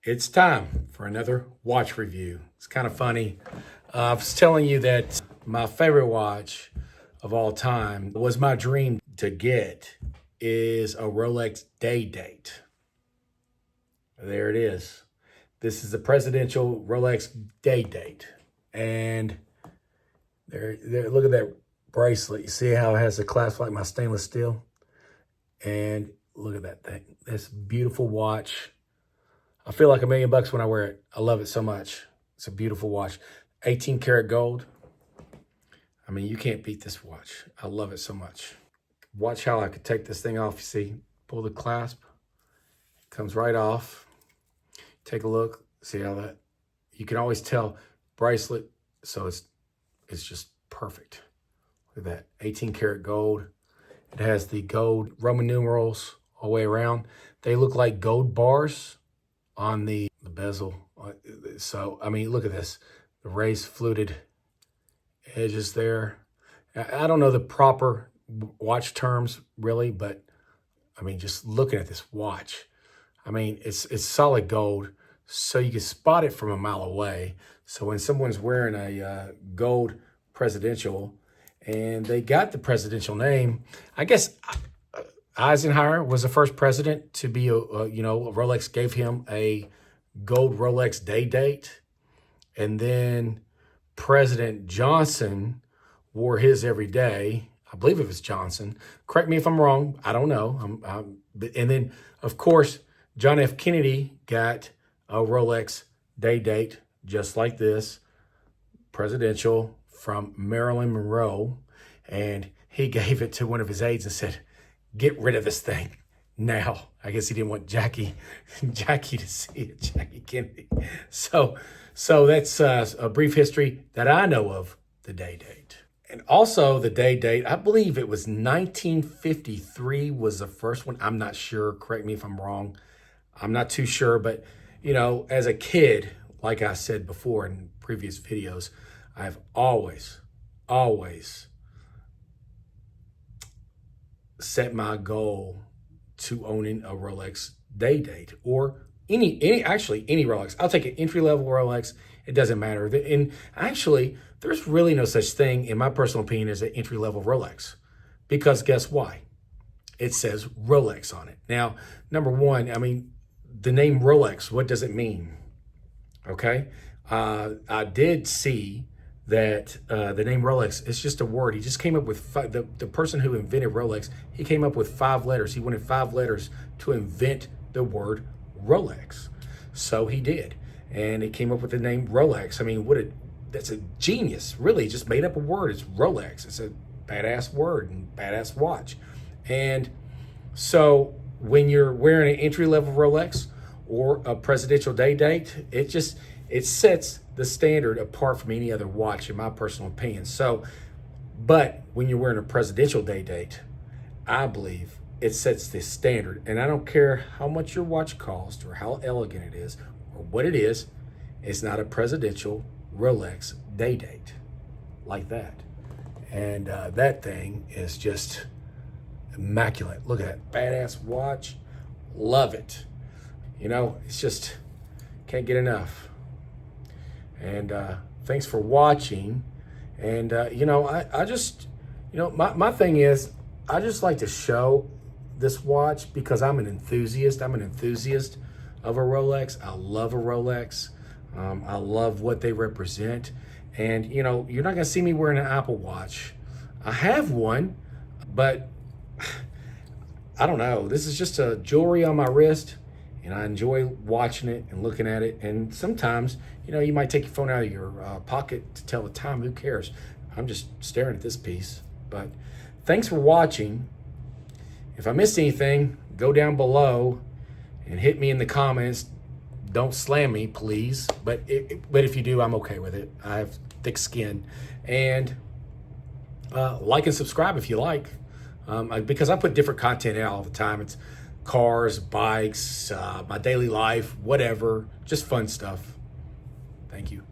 It's time for another watch review. It's kind of funny. I was telling you that my favorite watch of all time was my dream to get is a Rolex day date. There it is. This is the presidential Rolex day date. And there, look at that bracelet. You see how it has the clasp like my stainless steel? And look at that thing. This beautiful watch. I feel like $1 million when I wear it. I love it so much. It's a beautiful watch. 18 karat gold. I mean, you can't beat this watch. I love it so much. Watch how I could take this thing off. You see, pull the clasp. It comes right off. Take a look. See how that, you can always tell bracelet. So it's just perfect. Look at that, 18 karat gold. It has the gold Roman numerals all the way around. They look like gold bars on the bezel. So, I mean, look at this. The raised fluted edges there. I don't know the proper watch terms really, but I mean, just looking at this watch, I mean, it's solid gold, so you can spot it from a mile away. So when someone's wearing a gold presidential and they got the presidential name, I guess Eisenhower was the first president to be, Rolex gave him a gold Rolex day date. And then President Johnson wore his every day. I believe it was Johnson. Correct me if I'm wrong. I don't know. And then, of course, John F. Kennedy got a Rolex day date just like this, presidential, from Marilyn Monroe. And he gave it to one of his aides and said, "Get rid of this thing now." I guess he didn't want Jackie to see it, Jackie Kennedy. So that's a brief history that I know of the day date. And also the day date, I believe it was 1953 was the first one. I'm not sure. Correct me if I'm wrong. I'm not too sure. But, as a kid, like I said before in previous videos, I've always set my goal to owning a Rolex day date or any Rolex. I'll take an entry-level Rolex. It doesn't matter. And actually, there's really no such thing, in my personal opinion, as an entry-level Rolex. Because guess why? It says Rolex on it. Now, number one, I mean, the name Rolex, what does it mean? Okay? I did see that the name Rolex is just a word. He just came up with the person who invented Rolex, he came up with 5 letters. He wanted 5 letters to invent the word Rolex. So he did. And he came up with the name Rolex. I mean, that's a genius. Really, just made up a word. It's Rolex. It's a badass word and badass watch. And so when you're wearing an entry-level Rolex or a presidential day date, it sets the standard apart from any other watch, in my personal opinion. So, but when you're wearing a presidential day date, I believe it sets the standard. And I don't care how much your watch costs or how elegant it is or what it is, it's not a presidential Rolex day date like that. And that thing is just immaculate. Look at that badass watch. Love it. It's just, can't get enough. And thanks for watching. And, I just, my thing is, I just like to show this watch because I'm an enthusiast. I'm an enthusiast of a Rolex. I love a Rolex. I love what they represent. And, you're not going to see me wearing an Apple Watch. I have one, but I don't know. This is just a jewelry on my wrist. And I enjoy watching it and looking at it. And sometimes, you might take your phone out of your pocket to tell the time. Who cares? I'm just staring at this piece. But thanks for watching. If I missed anything, go down below and hit me in the comments. Don't slam me, please. But if you do, I'm okay with it. I have thick skin. And like and subscribe if you like. Because I put different content out all the time. It's cars, bikes, my daily life, whatever, just fun stuff. Thank you.